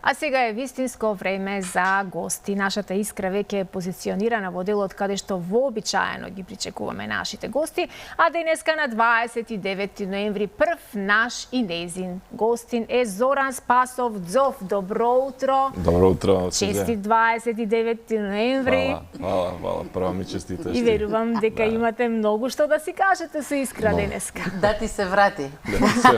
А сега е вистинско време за гости. Нашата Искра веќе е позиционирана во делот каде што вообичаено ги причекуваме нашите гости, а денеска на 29 ноември прв наш и нејзин гостин е Зоран Спасов Дзов. Добро утро. Добро утро. Честит 29 ноември. Хвала. Прво ми честиташ. И верувам дека имате многу што да си кажете со Искра денеска. Да ти се врати.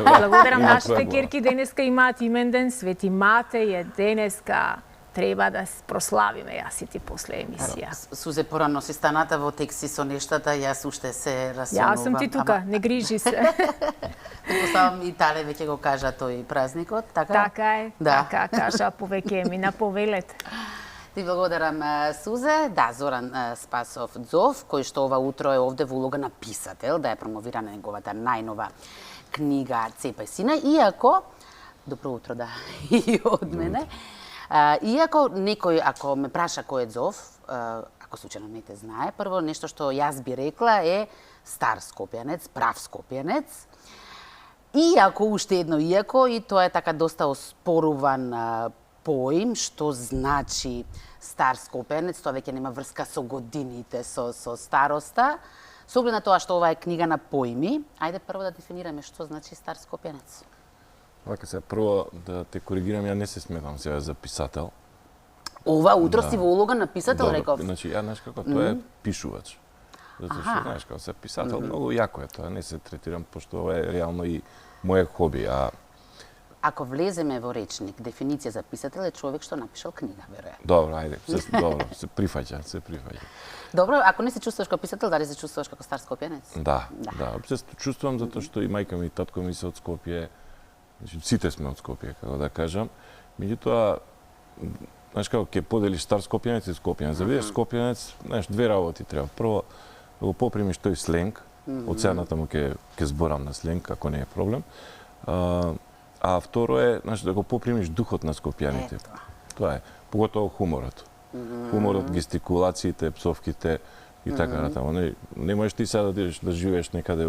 Благодарам нашите керки денеска имаат имен ден, Свети Матеј е денеска. Треба да прославиме јас и ти после емисија. Сузе порано си станата во текси со нештата, јас уште се расонувам. Јас сум ти тука, не грижи се. Предпоставам Италија веќе го кажа тој празникот, така? Така е, Да. така кажа повеќе ми на повелет. Ти благодарам, Сузе. Да, Зоран Спасов Дзов, кој што ова утро е овде во улога на писател, да ја промовира на неговата најнова книга Цепај сина, иако, добро утро да и од мене, иако некој, ако ме праша кој е Дзов, ако случајно не те знае, прво нешто што јас би рекла е стар скопјанец, прав скопјанец, иако, уште едно иако, и тоа е така доста оспоруван поим, што значи стар скопјанец, тоа веќе нема врска со годините, со староста. Со оглед на тоа што ова е книга на поими, ајде прво да дефинираме што значи стар скопјанец. Вака се прво да те коригирам, ја не се сметам сега за писател. Ова утро си во улога на писател, Добро, реков. Значи, ја знаеш како, тоа е пишувач. Затоа што знаеш како се писател, многу јако е тоа, не се третирам пошто ова е реално и моје хоби, а Ако влеземе во речник, дефиниција за писател е човек што напишал книга, веројатно. добро, ајде, добро, се прифаќа. Добро, ако не се чувствуваш како писател, дали се чувствуваш како стар скопјанец? Да. Се чувствувам затоа што и мајка ми и татко ми се од Скопје, значи сите сме од Скопје, како да кажам. Меѓутоа, знаеш како ќе поделиш стар скопјанец и скопјанец. За да бидеш скопјанец, знаеш, две работи треба. Прво, да го попримиш тој сленг, од сега натаму ќе зборам на сленг, ако не е проблем. А второ е, знаеш, да го попримиш духот на скопјаните. Тоа е, поготово хуморот. Хуморот, гестикулациите, псовките и така натаму. Не можеш ти сега да живееш некаде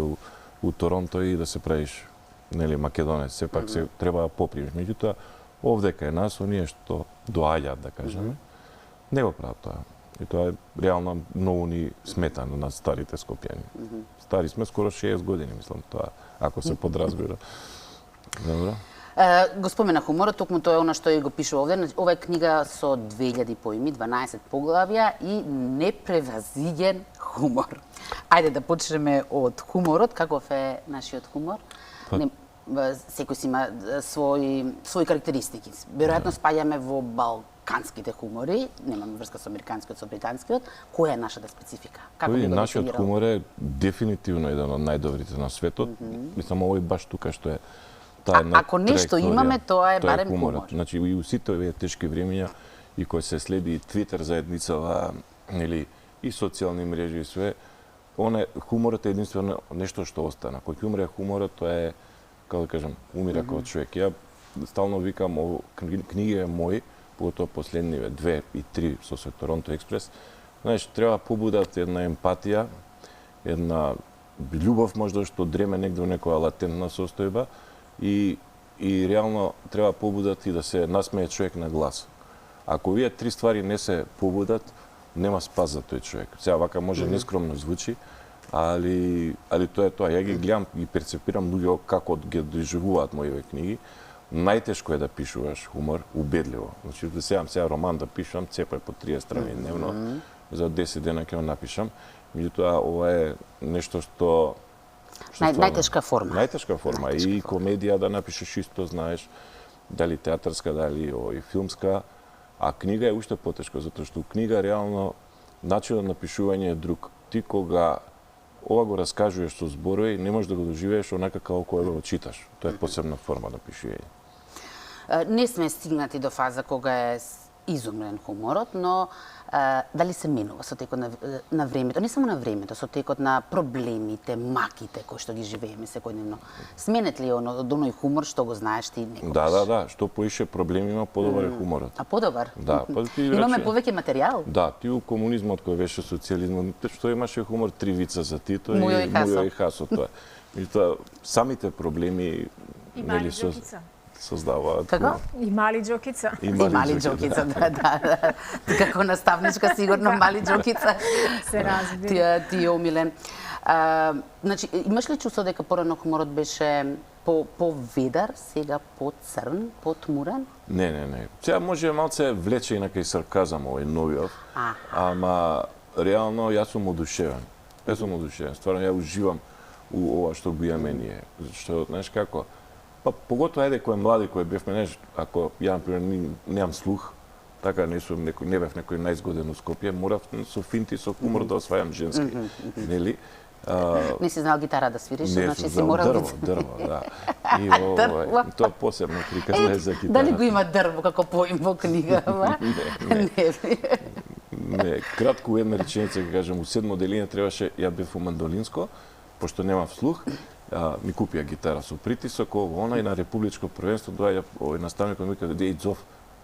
у Торонто и да се правиш, нели, македонец. Сепак се треба да попримиш. Меѓутоа, овде кај нас, оние што доаѓаат, да кажеме, не го прават тоа. И тоа е реално многу ни смета на старите скопјани. Стари сме скоро 60 години, мислам, тоа, ако се подразбира. Добро. Го спомена хуморот, токму тоа е она што и го пишува овде. Ова е книга со 2000 поими, 12 поглавја и непревазиѓен хумор. Ајде да почнеме од хуморот. Каков е нашиот хумор? Секој си има своји карактеристики. Веројатно спаѓаме во балканските хумори, немаме врска со американскиот, со британскиот. Која е нашата специфика? Нашиот хумор е дефинитивно еден од најдобрите на светот. Мислам, овој баш тука што е таа ако нешто имаме, тоа е барем хумор. Значи, и у сите овие тешки времиња, и кој се следи и Твитер заедницава, нели, и социјални мрежи и све, хуморот е единствено нешто што остана. Кој ќе умре хуморот, тоа е, како да кажам, умира како човек. Ја стално викам, книги е мој, поготово последниве 2 и 3 со Торонто Експрес, знаеш, треба побудат една емпатија, една љубов можда што дреме негде во некоја латентна состојба, и реално треба побудат и да се насмее човек на глас. Ако овие три ствари не се побудат, нема спас за тој човек. Сега вака може нескромно звучи, али тоа е тоа. Ја ги гледам и перцепирам луѓе како ги доживуваат моите книги. Најтешко е да пишуваш хумор убедливо. Значи да сега роман да пишам, цепај по 30 страни дневно, за 10 дена ќе го напишам. Меѓутоа ова е нешто што најтешка форма. Најтешка форма. И комедија да напишеш исто, знаеш, дали театарска, дали и филмска, а книга е уште потешко, затоа што книга реално начинот на пишување е друг. Ти кога ова го раскажуваш со зборови, не можеш да го доживееш онака како кога го читаш. Тоа е посебна форма на пишување. Не сме стигнати до фаза кога е изумрен хуморот, но дали се менува со текот на времето, не само на времето, со текот на проблемите, маките кои што ги живееме секојдневно. Сменет ли од оној хумор што го знаеш ти некогаш? Да. Што поише проблеми има, подобар е хуморот. А подобар? Да. Имаме повеќе материјал? Да, ти у комунизмот кој беше социјализмот, што имаше хумор, 3 вица за Тито Мујо и Хасо. Тоа. Меѓутоа, самите проблеми и Мари Џокица. создаваат. Како? И мали џокица. И мали џокица, да. Како наставничка сигурно мали џокица. Се разбира. Ти е омилен. Значи, имаш ли чувство дека порано хуморот беше по-ведар, сега по-црн, по-тмурен? Не. Сега може малце влече и на кај сарказам овој новиот, ама реално јас сум одушевен. Стварно ја уживам у ова што го имаме ние. Што, знаеш како, па поготоа ајде кој е млади, кој бевме, знаеш, ако ја например немам слух, така не бев некој најзгоден у Скопје, морав со финти, со хумор да освајам женски, нели? Не си знал гитара да свириш, значи си морал морал дрво, да. И ова, тоа посебно приказна е за гитара. Дали го има дрво како поим во книгава? Не, кратко една реченица ќе кажам, у 7 делина требаше, ја бев у мандолинско, пошто немав слух, ми купија гитара со притисок, она и на републичко првенство доаѓа овој наставникот ми вика, "Деј Зов,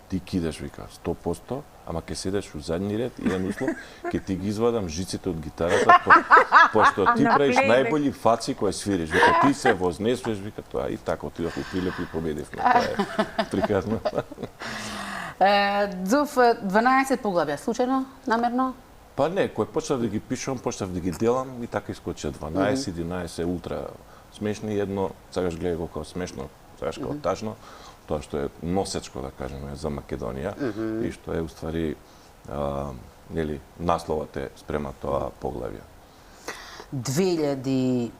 ти кидеш", вика, 100%, ама ќе седеш у задни ред и еден услов, ќе ти ги извадам жиците од гитарата, пошто ти правиш најбољи фаци кои свириш. Вика, ти се вознесуваш, вика, тоа и така отидов у Прилеп и победивме. Тоа е приказно. Зов, 12 поглавја, случајно, намерно? Па не, кој почнав да ги пишувам, почнав да ги делам и така искочи 12, 11 ултра смешни, едно, сакаш гледај колку смешно, сакаш како тажно, тоа што е носечко, да кажеме, за Македонија и што е уствари нели насловот е спрема тоа поглавје. 2000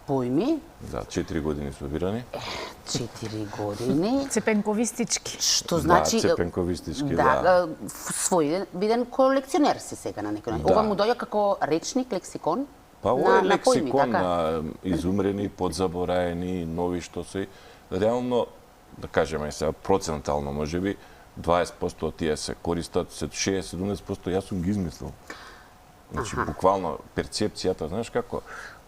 поими. Да, 4 години собирани. 4 години. Цепенковистички. Што значи... Да, цепенковистички, да. Свој виден колекционер си сега на некој начин. Да. Ова му доаѓа како речник, лексикон? Па ова е лексикон поими, на изумрени, подзабораени, нови што се. Реално, да кажеме сега процентално, можеби 20% од тие се користат, 60-70% јас сум ги измислил. Значи, буквално перцепцијата, знаеш како,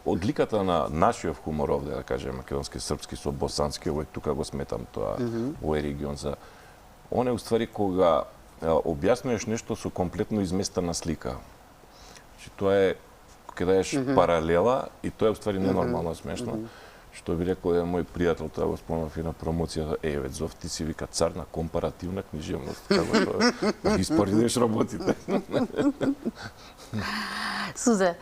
одликата на нашиот хумор овде, да кажеме, македонски, српски со босански, овој тука го сметам тоа, овој регион за... Он е уствари кога објаснуваш нешто со комплетно изместена слика. Значи, тоа е кога даеш паралела и тоа е уствари ненормално смешно. Што би рекол еден мој пријател, тоа го спомнав и на промоцијата, ве Зов, ти си вика цар на компаративна книжевност, како тоа ги споредиш работите. Сузе,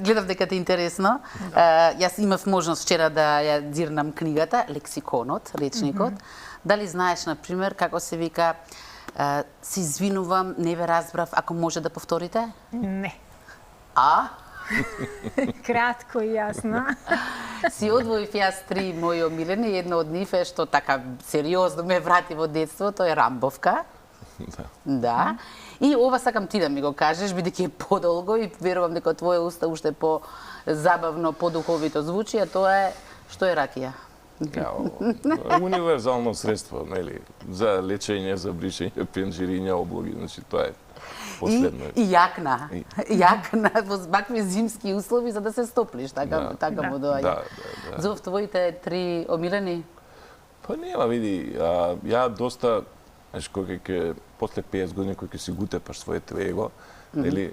гледав дека те интересно. Јас имав можност вчера да ја дзирнам книгата, лексиконот, речникот. Дали знаеш, например, како се вика, се извинувам, не ве разбрав, ако може да повторите? Не. Кратко и јасно. Си одвоив јас 3 мои омилени, едно од нив е што така сериозно ме врати во детството, е Рамбовка. Да. И ова сакам ти да ми го кажеш, бидејќи е подолго и верувам дека твое уста уште по-забавно, по-духовито звучи, а тоа е што е ракија. Универзално средство, нели, за лечење, за бришење, пенџириња, облоги, значи тоа е последно. И јакна. Јакна во вакви зимски услови за да се стоплиш, така му доаѓа. Зов, твоите 3 омилени? Па нема, види, ја доста, знаеш, кој ќе после 50 години кој ќе си го утепаш своето его, нели,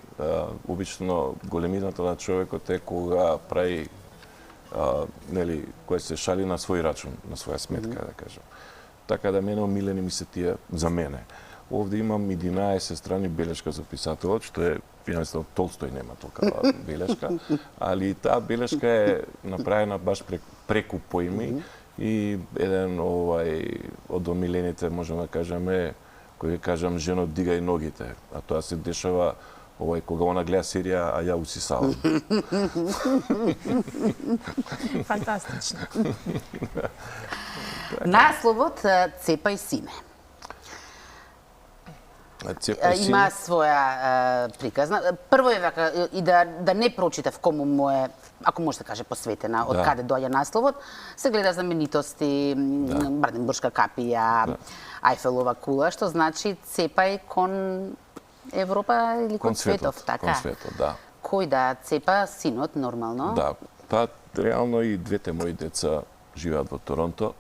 обично големината на човекот е кога прави нели, кој се шали на свој рачун, на своја сметка, да кажам. Така да мене омилени ми се тие за мене. Овде имам 11 страни белешка за писателот, што е, едноставно, Толстој нема толкова белешка, али таа белешка е направена баш преку поими и еден од омилените, можеме да кажеме, кој кажам, жено, дигај ногите, а тоа се дешава кога она гледа серија, а ја усисавам. Фантастично. Насловот Цепај сине. Има своја приказна. Прво е вака, и да не прочитав кому му е, ако може да каже посветена, од каде доаѓа насловот, се гледа знаменитости, Бранденбуршка капија, Ајфелова кула, што значи цепај кон Европа или кон светов, така? Кон светот, да. Кој да цепа синот, нормално? Да, па реално и двете мои деца живеат во Торонто.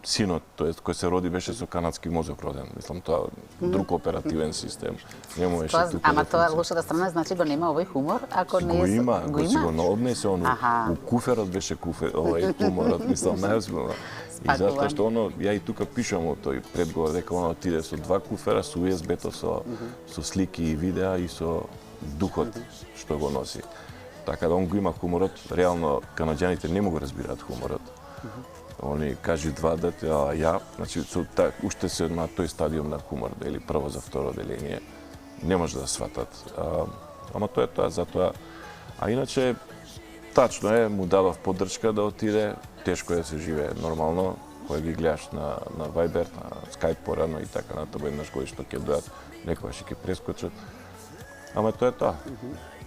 синот, тоест кој се роди беше со канадски мозок роден. Мислам тоа друг оперативен систем. Не можеше тука. Ама тоа лошата страна значи го нема овој хумор, ако не го е има, го си го има. однесе у куферот беше овој хуморот, мислам најозбилно. И затоа што ја и тука пишам о тој предговор дека оно отиде со 2 куфера со USB-то со слики и видеа и со духот што го носи. Така да он го има хуморот, реално канаѓаните не му го разбираат хуморот. Они кажи 2 дете, а ја, значи уште се на тој стадиум на хумор, дали прво за второ деление, не може да сватат. Ама тоа е тоа, затоа. А иначе, тачно е, му дадов поддршка да отиде, тешко е да се живее нормално, кога ги гледаш на Viber, на Skype порано и така натаму, еднаш кои што ќе дојат, некогаш ќе прескочат. Ама тоа е тоа.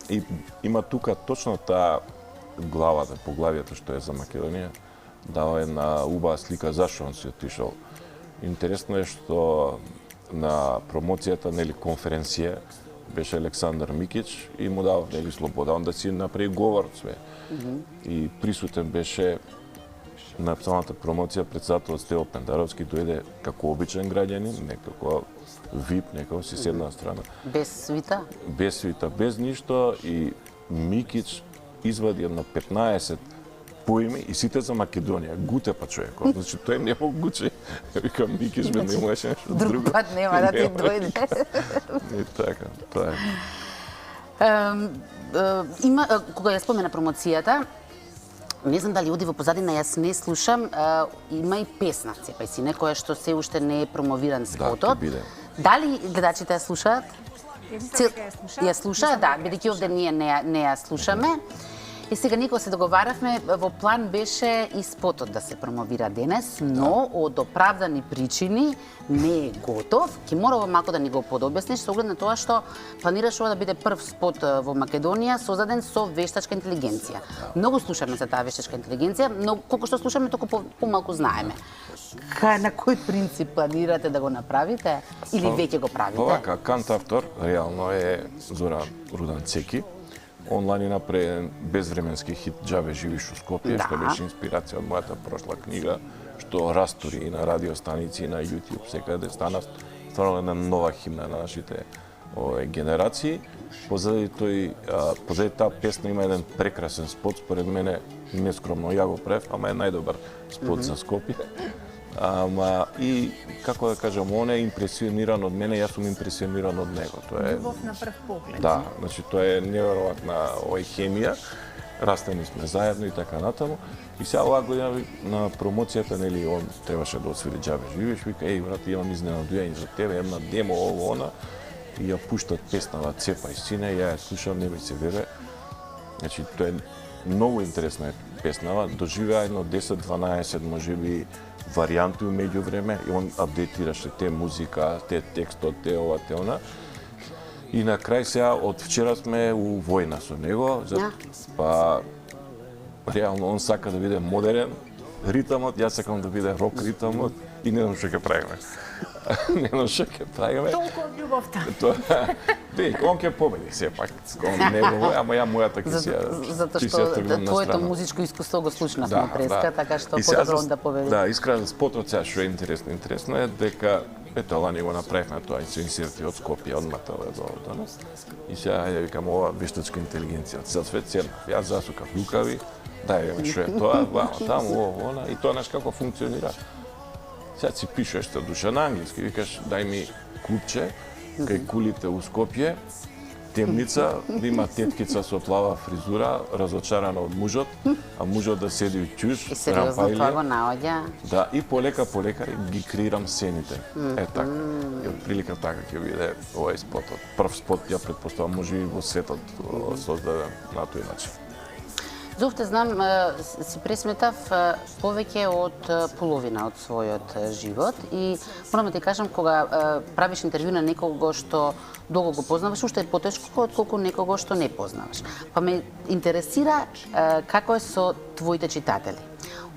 И има тука точно таа главата, поглавието што е за Македонија, дава една убава слика зашто он си отишол. Интересно е што на промоцијата, нели, конференција беше Александар Микич и му дава, нели, слобода, он да си направи говор све. И присутен беше на самата промоција председателот Стево Пендаровски, дојде како обичен граѓанин, некако VIP, некако си седна страна. Без свита? Без свита, без ништо, и Микич извади една 15 поими и сите за Македонија. Гуте па човекот. Значи тој не мог гуче. Викам Микиш бе, не можеше нешто друго. Друг пат нема да ти дојде. И така, тоа е. Има, кога ја спомена промоцијата, не знам дали оди во позадина, јас не слушам, има и песна Цепај сине, која што се уште не е промовиран спотот. ќе биде. Дали гледачите ја слушаат? Ја слушаат, да, бидејќи овде ние не ја слушаме. И сега никога се договаравме, во план беше и спотот да се промовира денес, но од оправдани причини не е готов. Ќе мора малку да ни го подобјасниш со оглед на тоа што планираш ова да биде прв спот во Македонија создаден со вештачка интелигенција. Многу слушаме за таа вештачка интелигенција, но колку што слушаме, толку помалку знаеме. На кој принцип планирате да го направите или веќе го правите? Овака, кантавтор реално е Зоран Руданцеки. Онлайн е направен безвременски хит "Џабе живиш у Скопје", што беше инспирација од мојата прошла книга, што растури и на радиостаници и на YouTube секаде стана стварно една нова химна на нашите генерации. Позади таа песна има еден прекрасен спот, според мене нескромно ја го правев, ама е најдобар спот за Скопје. Ама и како да кажам, он е импресиониран од мене, јас сум импресиониран од него. Тоа е љубов на прв поглед. Да, значи тоа е неверојатна хемија. Растени сме заедно и така натаму. И сега оваа година на промоцијата, нели, он требаше да освири "Џабе живиш", вика: "Еј, брат, имам изненадување за тебе, една демо ово она." И ја пуштат песнава "Цепај сине", ја ја слушам, не ми се вере. Значи тоа е многу интересна песнава, доживеа едно 10-12 можеби варијанти меѓу време и он апдейтираше те музика, те текстот, те ова, те она. И на крај сега од вчера сме у војна со него, па реално он сака да биде модерен ритамот, јас сакам да биде рок ритамот и не знам што ќе правиме. Не знам што ќе правиме. Толку од љубовта. Он ќе победи сепак. Не го, ама ја мојата ќе си ја. Затоа што твоето музичко искуство го слушнавме преска, така што подобро он да победи. Да, искрено спотот сега што е интересно. Интересно е дека ето лани го направивме тоа и се инсерти од Скопје, од Матале до нас. И сега ајде викам ова вештачка интелигенција од цел свет седнав. Јас засукав рукави, дај што е тоа, таму ово, она и тоа знаеш како функционира. Сега си пишеш што душа на англиски, викаш дај ми клупче кај кулите у Скопје, темница, да има теткица со плава фризура, разочарана од мужот, а мужот да седи у ќуш, и сериозно тоа го наоѓа. Да, и полека ги креирам сцените. Е така. И од прилика така ќе биде овој спотот. Прв спот ја претпоставам може и во светот создаден на тој начин. Зовте, знам, си пресметав повеќе од половина од својот живот и морам да ти кажам, кога правиш интервју на некого што долго го познаваш, уште е потешко отколку некого што не познаваш. Па ме интересира како е со твоите читатели.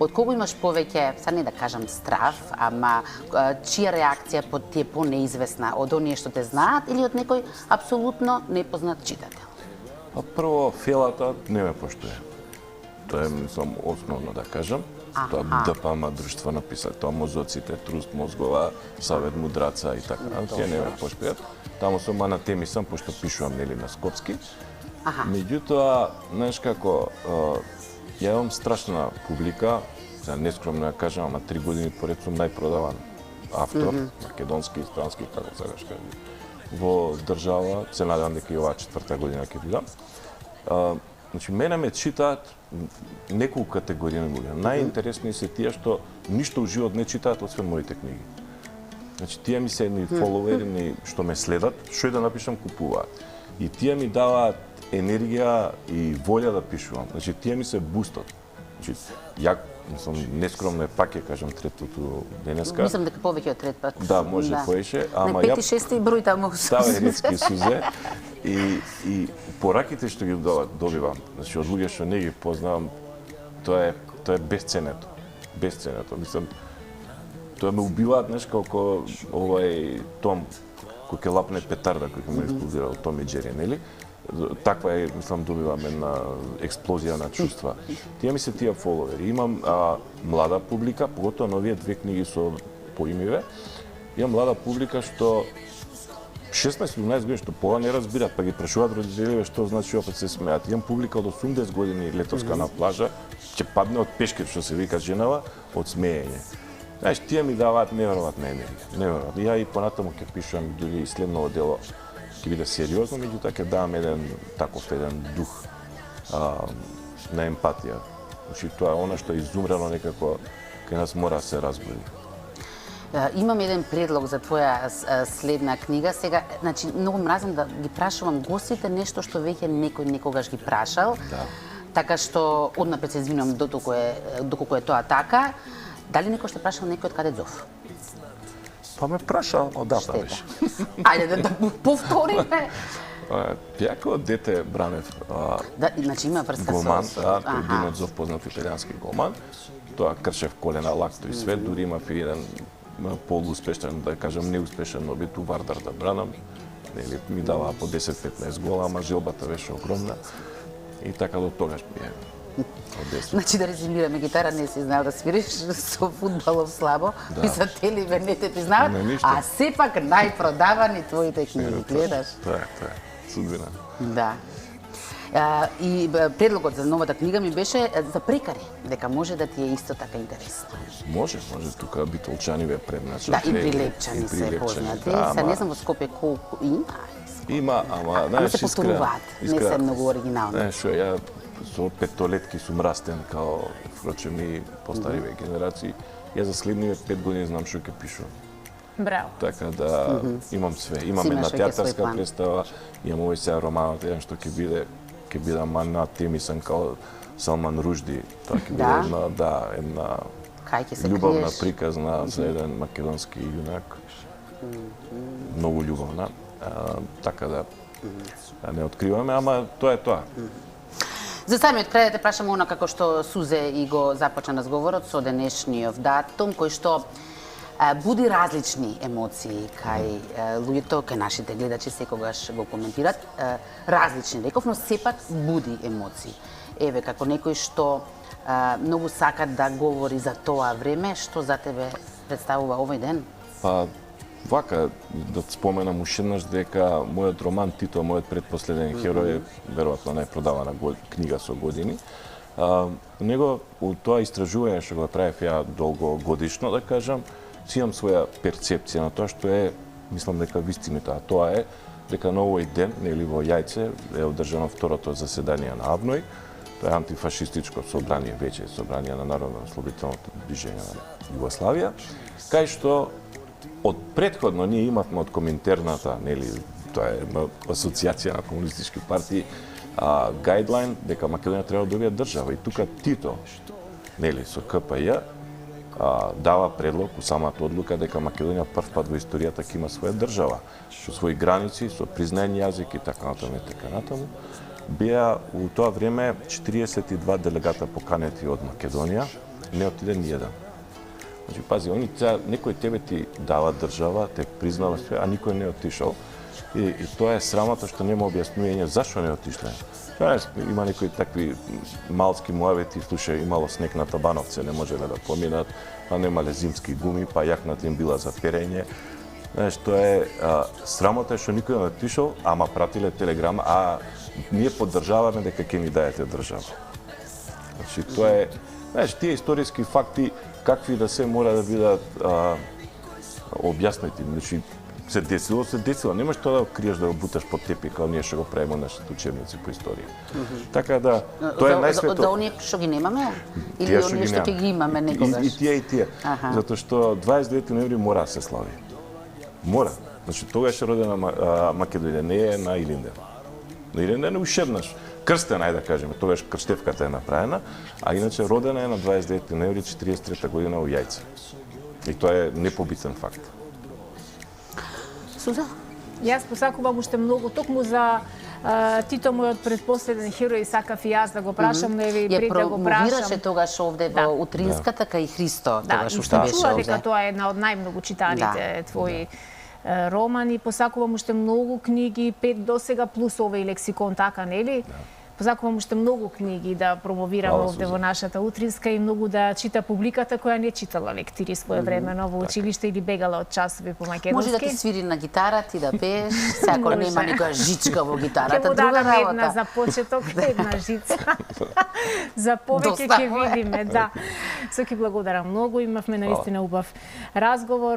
Од кого имаш повеќе, сега не да кажам страв, ама чија реакција ти е понеизвестна, од оние што те знаат или од некој апсолутно непознат читател? Па прво, фелата не ме поштуе. Тоа е, мислам, основно да кажам. Тоа ДПМ друштво написа, тоа мозоците, труст мозгова, Савет мудраца и така. Тие не ме пошпеат. Таму сум на теми сам, пошто пишувам нели на скопски. Меѓутоа, знаеш како, ја имам страшна публика, за нескромно ја кажам, ама 3 години поред сум најпродаван автор, македонски и странски, како сакаш кажи, во држава. Се надевам дека и оваа 4-та година ќе бидам. Значи, мене ме читаат неколку категории на луѓе. Најинтересни се тие што ништо во живот не читаат освен моите книги. Значи, тие ми се едни фоловери што ме следат, што и да напишам купуваат. И тие ми даваат енергија и волја да пишувам. Значи, тие ми се бустат. Значи, ја нескромно е пак ќе кажам третото денеска. Мислам дека повеќе од трет пат. Да, може поише, ама ја 5-6 број таму. Става ретки сузе и пораките што ги добивам, значи од луѓе што не ги познавам, тоа е безценето. Безценето. Мислам, тоа ме убиваат, знаеш, колко овај Том кој ќе лапне петарда кој ќе ме експлодира, Том и Џери, нели? Таква е, мислам, добивам една експлозија на чувства. Тие ми се тие фоловери. Имам млада публика, поготоа новие 2 книги со поимиве. Имам млада публика што 16-17 години што пола не разбират, па ги прашуваат родителиве што значи опет се смеат. Имам публика од 80 години летоска на плажа, ќе падне од пешкир, што се вика женава, од смеење. Знаеш, тие ми даваат неверојатна енергија. Неверојатно. Ја и понатаму ќе пишувам, дури и следното дело ќе биде сериозно, меѓутоа ќе давам еден дух на емпатија. Значи, тоа е она што е изумрено некако кај нас мора да се разбуди. Имам еден предлог за твоја следна книга. Сега, значи, многу мразам да ги прашувам гостите нешто што веќе некој некогаш ги прашал. Да. Така што однапред се извинувам доколку е тоа така. Дали некој што прашал некој од каде зов? Па ме прашал одавна беше. Ајде да повториме. Јако дете бранев Да, значи има врска голман, со... Димот Зов, познат италијански голман. Тоа кршев колена, лакто и свет, дури имав и еден полуспешен, да кажам неуспешен обид у Вардар да бранам. Нели ми даваа по 10-15 гола, ама желбата беше огромна. И така до тогаш ми е. Значи да резимираме, гитара не си знал да свириш, со фудбалов слабо, Да. и за теливе не те признават, а сепак најпродавани твоите книги, гледаш? Тоа е судбина. Да. И предлогот за новата книга ми беше за прекари, дека може да ти е исто така интересно. Може тука Битолчани ве предначе. Да, и Прилепчани се познати. Се не знам во Скопје колку има. Има, ама знаеш, се повторуваат, не се многу оригинални. Знаеш, ја со петолетки сум растен као, впрочем и постариве генерации. Ја за следниве 5 години знам што ќе пишувам. Браво. Така да имам све. Имам една театарска представа, имам овој сега романот, еден што ќе биде на теми сам као Салман Ружди. Тоа ќе биде една љубовна приказна за еден македонски јунак. Многу љубовна. Така да не откриваме, ама тоа е тоа. За самиот крај да те прашам она како што Сузе и го започна разговорот со денешниот датум, кој што буди различни емоции кај луѓето, кај нашите гледачи секогаш го коментират. Различни, реков, но сепак буди емоции. Еве, како некој што многу сака да говори за тоа време, што за тебе представува овој ден? Па, вака, да споменам уште еднаш дека мојот роман Тито, мојот предпоследен херој е веројатно најпродавана книга со години. Него, у тоа истражување што го правев ја долгогодишно, да кажам, си имам своја перцепција на тоа што е, мислам дека вистината, а тоа е дека на овој ден, нели во Јајце, е одржано второто заседание на АВНОј, тоа е антифашистичко собрание, веќе собрание на Народно-ослободителното движење на Југославија, кај што од претходно ние имавме од Коминтерната, нели, тоа е асоциација на комунистички партии, гајдлайн дека Македонија треба да добие држава. И тука Тито, нели, со КПЈ, дава предлог у самата одлука дека Македонија прв пат во историјата ќе има своја држава, со своји граници, со признаен јазик и така натаму. Беа у тоа време 42 делегата поканети од Македонија, не отиде ни еден. Значи, пази, некој тебе ти дава држава, те признава све, а никој не отишол. И тоа е срамота што нема објаснување зашо не отишле. Знаеш, има некои такви малски муавети, слушај, имало снег на Табановце, не можеле да поминат, а немале зимски гуми, па јакната им била за перење. Знаеш, тоа е срамота што никој не отишол, ама пратиле телеграма, а ние поддржаваме дека ќе ни даете држава. Значи, тоа е, знаеш, тие историски факти, какви да се мора да бидат објаснети. Значи, се десило. Немаш тоа да го криеш, да го буташ под тепик, како ние што го правиме нашите учебници по историја. Така да, тоа е најсвето. За оние што ги немаме? Или оние што ќе ги имаме некогаш? И тие. Затоа што 29 ноември мора да се слави. Мора. Значи, тогаш е родена Македонија, не е на Илинден. На Илинден е ушеднаш. Крстена е, да кажеме, тогаш крштевката е направена, а иначе родена е на 29 ноември 43 година во Јајце. И тоа е непобитен факт. Суза? Јас посакувам уште многу, токму за Тито, мојот предпоследен херој, сакав и јас да го прашам, но еве и пред да го прашам. Промовираше тогаш овде во Утринската, кај Христо, тогаш уште беше чула овде. дека тоа е една од најмногу читаните твои романи. Посакувам уште многу книги, 5 досега, плюс овој лексикон, така, нели? Посакувам уште многу книги да промовирам овде во нашата Утринска и многу да чита публиката која не читала лектири своевремено во училиште или бегала од часови по македонски. Може да ти свири на гитара, ти да пееш, сако нема никоја жичка во гитарата, друга друга работа. Една работа. за почеток, една жица. За повеќе ќе видиме, да. Со ќе благодарам многу, имавме наистина убав разговор.